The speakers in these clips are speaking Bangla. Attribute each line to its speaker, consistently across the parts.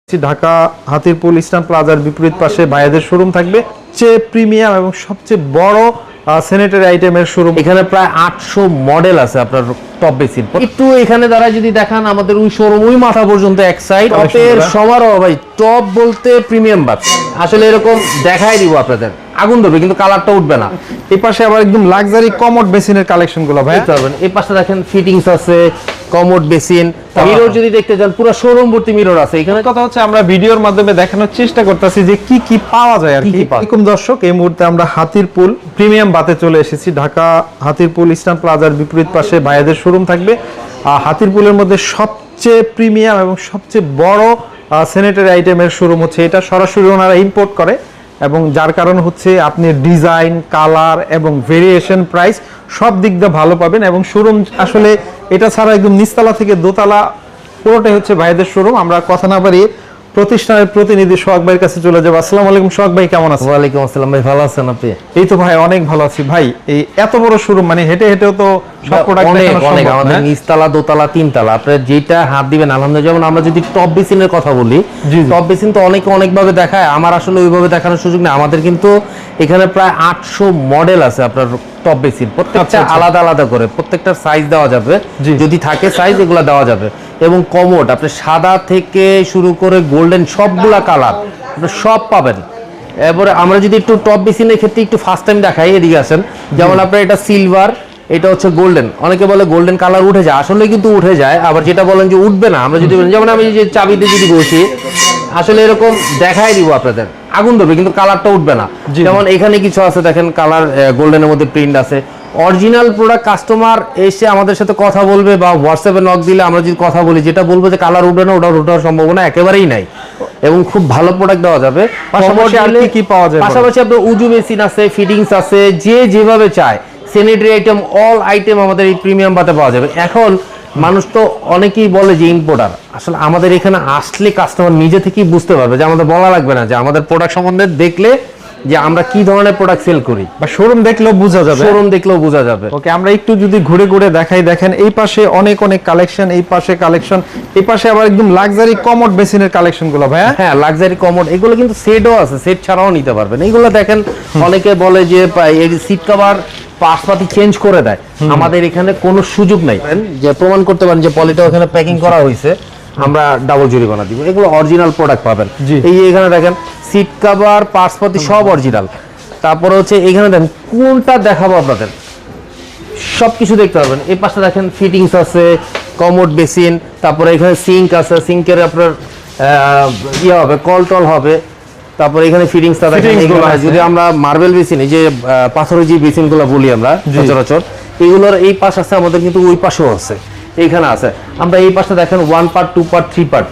Speaker 1: ঢাকা হাতিরপুল ইস্টার্ন প্লাজার বিপরীত পাশে ভাইয়াদের শোরুম থাকবে। সবচেয়ে প্রিমিয়াম এবং সবচেয়ে বড় স্যানিটারি আইটেমের শোরুম।
Speaker 2: এখানে প্রায় 800 মডেল আছে আপনার টপ বেসিন। একটু এখানে দ্বারা যদি দেখান আমাদের ওই শোরুম ওই মাথা পর্যন্ত এক সাইড টপের সমারোহ ভাই। টপ বলতে প্রিমিয়াম বাত আসলে এরকম দেখাই দিব আপনাদের, আগুন ধরবে কিন্তু কালারটা উঠবে না।
Speaker 1: এই পাশে আবার একদম লাক্সারি কমোড বেসিনের কালেকশনগুলো ভাই
Speaker 2: দেখতে পারবেন। এই পাশে দেখেন ফিটিংস আছে, কমোড বেসিন, মিরর যদি দেখতে চান পুরো শোরুম ভর্তি মিরর আছে। এখানে
Speaker 1: কথা হচ্ছে আমরা ভিডিওর মাধ্যমে দেখানোর চেষ্টা করতেছি যে কি কি পাওয়া যায় আর কি। এরকম দর্শক, এই মুহূর্তে আমরা হাতিরপুল প্রিমিয়াম বাতে চলে এসেছি। ঢাকা হাতিরপুল ইস্টার্ন প্লাজার বিপরীত পাশে ভাইয়াদের শোরুম থাকবে। হাতিরপুলের মধ্যে সবচেয়ে প্রিমিয়াম এবং সবচেয়ে বড় স্যানিটারি আইটেমের শোরুম হচ্ছে এটা। সরাসরি ওনারা ইম্পোর্ট করে এবং যার কারণ হচ্ছে আপনি ডিজাইন, কালার এবং ভেরিয়েশন, প্রাইস সব দিক দিয়ে ভালো পাবেন। এবং শোরুম আসলে এটা ছাড়া একদম নিচতলা থেকে দোতলা পুরোটাই হচ্ছে ভাইদের শোরুম। আমরা কথা না বাড়িয়ে প্রতিষ্ঠানের প্রতিনিধি সোহাগ ভাইয়ের কাছে চলে যাবো। আসসালামু আলাইকুম সোহাগ ভাই, কেমন আছেন?
Speaker 2: ওয়ালাইকুম আসসালাম ভাই, ভালো আছেন আপনি?
Speaker 1: এই তো ভাই অনেক ভালো আছি ভাই। এই এত বড় শোরুম, মানে হেঁটে হেঁটেও তো সব প্রোডাক্ট দেখানো সম্ভব না।
Speaker 2: আমাদের নিচতলা, দোতলা, তিনতলা, আপনারা যেটা হাত দিবেন আলহামদুলিল্লাহ। যেমন আমরা যদি টপ বেসিনের কথা বলি, টপ বেসিন তো অনেকে অনেকভাবে দেখায়, আমার আসলে ওইভাবে দেখানোর সুযোগ নেই। আমাদের কিন্তু এখানে প্রায় 800 মডেল আছে আপনার টপ বেসিন, প্রত্যেকটা আলাদা আলাদা করে প্রত্যেকটার সাইজ দেওয়া যাবে, যদি থাকে সাইজ এগুলো দেওয়া যাবে। এবং কমোড আপনি সাদা থেকে শুরু করে গোল্ডেন সবগুলা কালার সব পাবেন। এবারে আমরা যদি একটু টপ বেসিনের ক্ষেত্রে একটু ফার্স্ট টাইম দেখাই, এদিকে আসেন। যেমন আপনার এটা সিলভার, এটা হচ্ছে গোল্ডেন। অনেকে বলে গোল্ডেন কালার উঠে যায়, আসলে কিন্তু উঠে যায়। আবার যেটা বলেন যে উঠবে না, আমরা যদি বলেন যেমন আমি যে চাবিতে যদি বসি আসলে এরকম দেখাই দিব আপনাদের, আগুন ধরবে কিন্তু কালারটা উঠবে না। যেমন এখানে কিছু আছে দেখেন, কালার গোল্ডেনের মধ্যে প্রিন্ট আছে। অরিজিনাল প্রোডাক্ট কাস্টমার এসে আমাদের সাথে কথা বলবে বা হোয়াটসঅ্যাপে নক দিলে আমরা যদি কথা বলি, যেটা বলবো যে কালার উঠবে না, ওটা ওঠার সম্ভাবনা একেবারেই নাই। এবং খুব ভালো প্রোডাক্ট দেওয়া যাবে। পাশাপাশি আপনার উজু বেসিন আছে, ফিটিংস আছে, যে যেভাবে চায় স্যানিটারি আইটেম, অল আইটেম আমাদের এই প্রিমিয়াম বাতে পাওয়া যাবে। এখন মানুষ তো অনেকেই বলে যে ইম্পোর্টার, আসলে আমাদের এখানে আসলে কাস্টমার নিজে থেকেই বুঝতে পারবে, যে আমাদের বলা লাগবে না, যে আমাদের প্রোডাক্ট সম্বন্ধে দেখলে যে আমরা কি ধরনের প্রোডাক্ট সেল করি,
Speaker 1: বা শোরুম দেখলেও বোঝা যাবে।
Speaker 2: শোরুম দেখলেও বোঝা যাবে।
Speaker 1: ওকে, আমরা একটু যদি ঘুরে ঘুরে দেখাই, দেখেন এই পাশে অনেক অনেক কালেকশন, এই পাশে কালেকশন, এই পাশে আবার একদম লাক্সারি কমোড বেসিনের কালেকশন গুলো ভাই।
Speaker 2: হ্যাঁ, লাক্সারি কমোড, এগুলো কিন্তু সেটও আছে, সেট ছাড়াও নিতে পারবেন। এইগুলো দেখেন অনেকে বলে যে এই সিট কভার পাশপাতি চেঞ্জ করে দেয়, আমাদের এখানে কোনো সুযোগ নাই। যে প্রমাণ করতে পারেন যে পলিটা ওখানে প্যাকিং করা হয়েছে, আমরা ডাবল জরিমানা দিব। এগুলো অরিজিনাল প্রোডাক্ট পাবেন। এই এখানে দেখেন সিট কভার, পাশপাতি সব অরিজিনাল। তারপরে হচ্ছে এখানে দেখেন কোনটা দেখাবো আপনাদের, সবকিছু দেখতে পারবেন। এই পাশে দেখেন ফিটিংস আছে, কমোড বেসিন, তারপরে এখানে সিঙ্ক আছে, সিঙ্কের আপনার ইয়ে হবে, কল টল হবে। তারপরে এখানে ফিটিংসটা দেখেন, যদি আমরা মার্বেল বেসিন, এই যে পাথরের যে বেসিনগুলো বলি আমরা সচরাচর, এগুলোর এই পাশ আছে আমাদের, কিন্তু ওই পাশেও আছে, এইখানে আছে। আমরা এই পাশে দেখেন 1 পার্ট, 2 পার্ট, 3 পার্ট,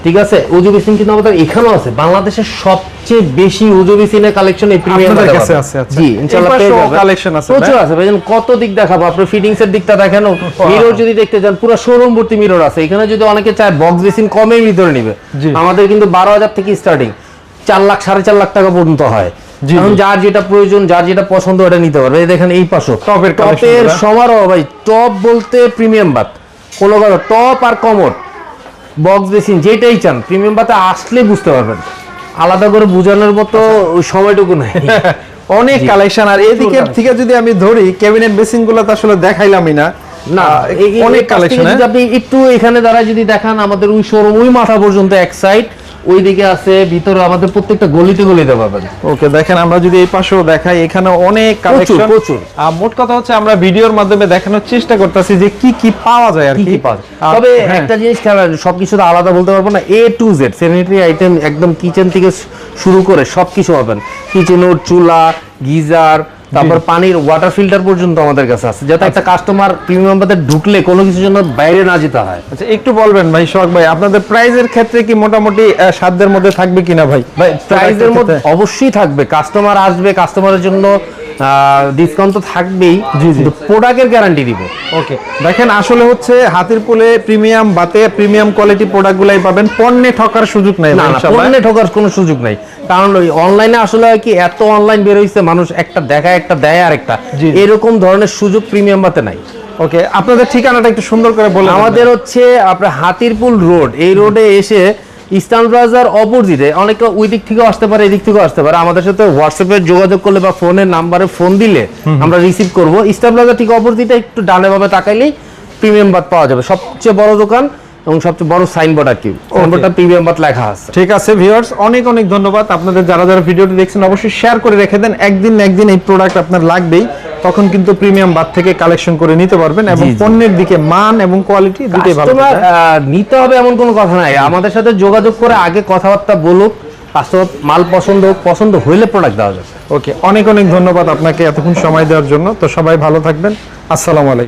Speaker 2: ঠিক আছে। উজু বেসিন কিন্তু আমাদের এখানেও আছে। বাংলাদেশের সবচেয়ে বেশি উজু বেসিনের কালেকশন এই প্রিমিয়ামের কাছে আছে। জি, ইনশাআল্লাহ পেয়ে যাবেন, কালেকশন আছে প্রচুর আছে ভাই। কত দিক দেখাবো, আপনি ফিটিংস এর দিকটা দেখেন। মিরর যদি দেখতে চান পুরো শোরুম ভর্তি মিরর আছে। এখানে যদি অনেকে চায় বক্স বেসিন কমের ভিতরে নেবে, আমাদের কিন্তু 12,000 থেকে স্টার্টিং, 4 লাখ 4.5 লাখ টাকা পর্যন্ত হয়। এখন যার যেটা প্রয়োজন, যার যেটা পছন্দ ওটা নিতে পারবে। এই দেখেন এই পাশে টপের সমারোহ ভাই। টপ বলতে প্রিমিয়াম বাত, কোনো কথা টপ আর কমোড বক্স বেসিন যেটাই চান প্রিমিয়াম বাতে আসলে বুঝতে পারবেন। আলাদা করে বোঝানোর মতো সময়টুকু নাই,
Speaker 1: অনেক কালেকশন। আর এদিকে থেকে যদি আমি ধরি, ক্যাবিনেট বেসিন গুলো তো আসলে দেখাইলামই না, অনেক কালেকশন।
Speaker 2: আপনি একটু এখানে দ্বারা যদি দেখান আমাদের ওই শোরুম ওই মাথা পর্যন্ত এক সাইড, ওইদিকে আছে ভিতরে আমাদের প্রত্যেকটা গলিতে গলিতে পাবেন।
Speaker 1: ওকে, দেখেন আমরা যদি এই পাশেও দেখাই, এখানে অনেক কালেকশন প্রচুর। মোট কথা হচ্ছে আমরা ভিডিওর মাধ্যমে দেখানোর চেষ্টা করতেছি যে কি কি পাওয়া যায় আর কি।
Speaker 2: তবে একটা জিনিস খেয়াল রাখবেন, সবকিছু তো আলাদা বলতে পারবো না। A to Z sanitary item একদম কিচেন থেকে শুরু করে সবকিছু পাবেন। কিচেনের চুলা, গিজার, তারপর পানির ওয়াটার ফিল্টার পর্যন্ত আমাদের কাছে আছে, যাতে একটা কাস্টমার প্রিমিয়াম বাতে ঢুকলে কোনো কিছুর জন্য বাইরে না যেতে হয়।
Speaker 1: আচ্ছা, একটু বলবেন ভাই সোহাগ ভাই, আপনাদের প্রাইজের ক্ষেত্রে কি মোটামুটি সাধ্যের মধ্যে থাকবে কিনা ভাই?
Speaker 2: ভাই প্রাইজের মধ্যে অবশ্যই থাকবে। কাস্টমার আসবে, কাস্টমারের জন্য ডিসকাউন্ট তো থাকবেই, কিন্তু প্রোডাক্টের গ্যারান্টি দিব।
Speaker 1: ওকে, দেখেন আসলে হচ্ছে হাতিরপুলে প্রিমিয়াম বাতে প্রিমিয়াম কোয়ালিটি প্রোডাক্টগুলাই পাবেন, পণ্যে ঠকার সুযোগ নাই।
Speaker 2: না, পণ্যে ঠকার কোনো সুযোগ নাই। কারণ ওই অনলাইনে আসলে কি এত অনলাইন বের হইছে, মানুষ একটা দেখায় একটা দেয় আরেকটা, এরকম ধরনের সুযোগ প্রিমিয়াম বাতে নাই।
Speaker 1: ওকে, আপনাদের ঠিকানাটা একটু সুন্দর করে বলুন।
Speaker 2: আমাদের হচ্ছে আপনার হাতিরপুল রোড, এই রোডে এসে ইস্টার্ন প্লাজার অপোজিটে অনেকে ওই দিক থেকেও আসতে পারে, এদিক থেকেও আসতে পারে। আমাদের সাথে হোয়াটসঅ্যাপে যোগাযোগ করলে বা ফোনের নাম্বারে ফোন দিলে আমরা রিসিভ করব। ইস্টার্ন প্লাজা ঠিক অপোজিটে একটু ডানে বামে তাকাইলেই প্রিমিয়াম বাত পাওয়া যাবে। সবচেয়ে বড় দোকান এবং সবচেয়ে বড় সাইনবোর্ড আর কি, সাইনবোর্ডটা প্রিমিয়াম বাত লেখা আছে।
Speaker 1: ঠিক আছে ভিউয়ার্স, অনেক অনেক ধন্যবাদ আপনাদের। যারা যারা ভিডিওটি দেখছেন অবশ্যই শেয়ার করে রেখে দেন। একদিন না একদিন এই প্রোডাক্ট আপনার লাগবেই, তখন কিন্তু প্রিমিয়াম বাত থেকে কালেকশন করে নিতে পারবেন এবং পণ্যের দিকে মান এবং কোয়ালিটি দুটোই ভালো
Speaker 2: কাস্টমার
Speaker 1: থাকবে।
Speaker 2: নিতে হবে এমন কোনো কথা নাই, আমাদের সাথে যোগাযোগ করে আগে কথাবার্তা বলুক, কাস্টমার মাল পছন্দ হইলে প্রোডাক্ট দেওয়া যাবে।
Speaker 1: ওকে, অনেক অনেক ধন্যবাদ আপনাকে এতক্ষণ সময় দেওয়ার জন্য। তো সবাই ভালো থাকবেন, আসসালামু আলাইকুম।